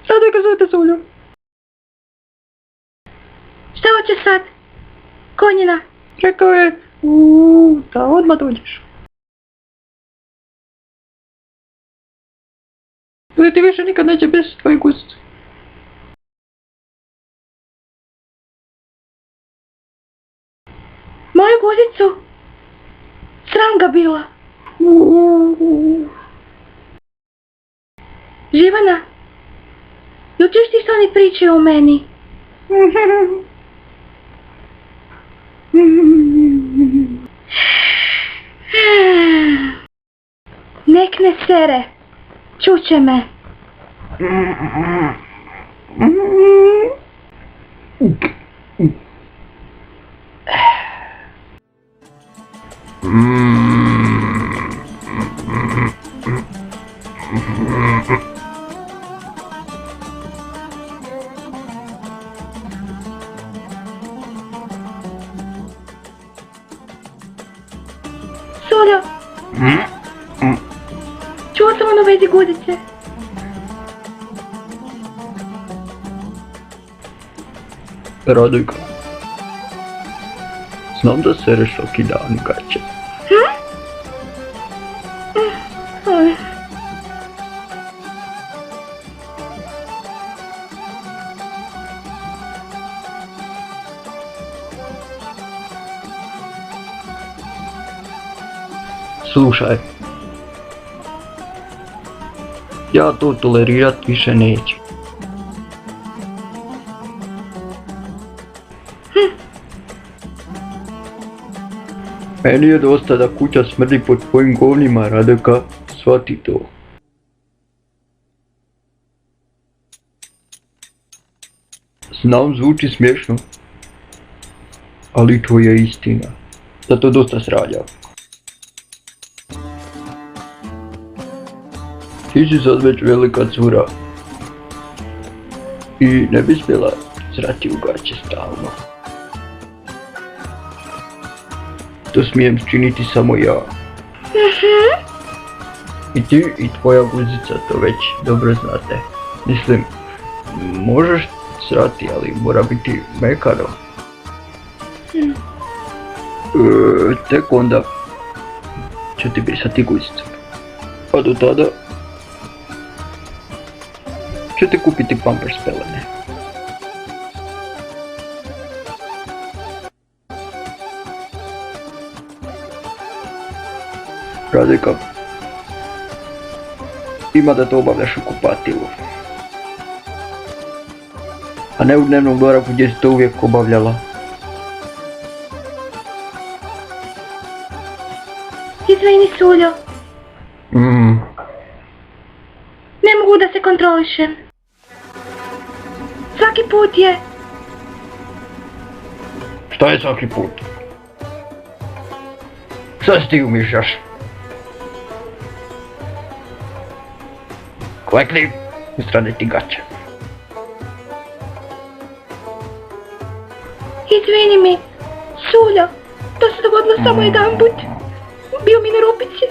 Radojka, zovete Sulju. Šta hoće sad? Konjina. Rekao je, da odmah dođeš. Ili ti više nikad neće bez tvoje guzice. Moju guzicu? Sram ga bila. Živana, jel čuješ ti što oni pričaju o meni? Nek ne sere. Čuće me. Suljo. Čuo sam ono vezi guzice. Radojka, znam da sereš svaki dan gaće. Slušaj, ja to tolerirat više neću. Meni je dosta da kuća smrdi pod tvojim govnima, Radojka, shvati to. Znam, zvuči smiješno, ali to je istina. Zato dosta srađa. Ti si sad već velika cura i ne bi smjela srati u gaće stalno. To smijem činiti samo ja. I ti i tvoja guzica to već dobro znate. Mislim, možeš srati, ali mora biti mekano. Tek onda ću ti brisati guzicu. A do tada ću ti kupiti pampers pelene. Radojka, ima da to obavljaš u kupatilu. A ne u dnevnom boravku gdje si to uvijek obavljala. Izvini, Suljo. Ne mogu da se kontrolišem. Svaki put je... Šta je svaki put? Šta si ti umišljaš? Klekni, istrade ti gaće. Izvini mi, Suljo, to se dogodilo samo jedan put. Bio mi na rupici.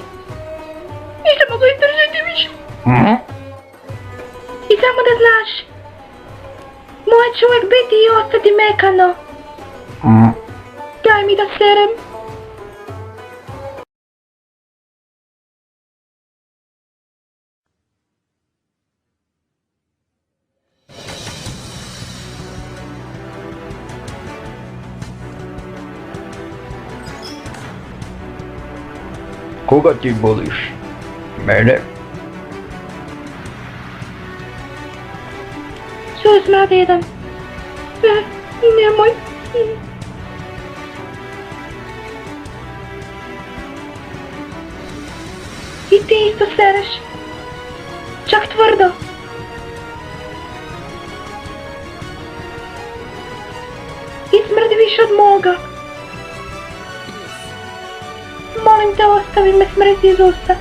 Nisam mogla izdržati više. I samo da znaš, moje će uvijek biti i ostati mekano. Daj mi da serem. Koga ti voliš? Mene? Sve smrad jedan. Nemoj. I ti isto sereš. Čak tvrdo. I smrdi više od moga. Molim te, ostavi me smrti iz usta.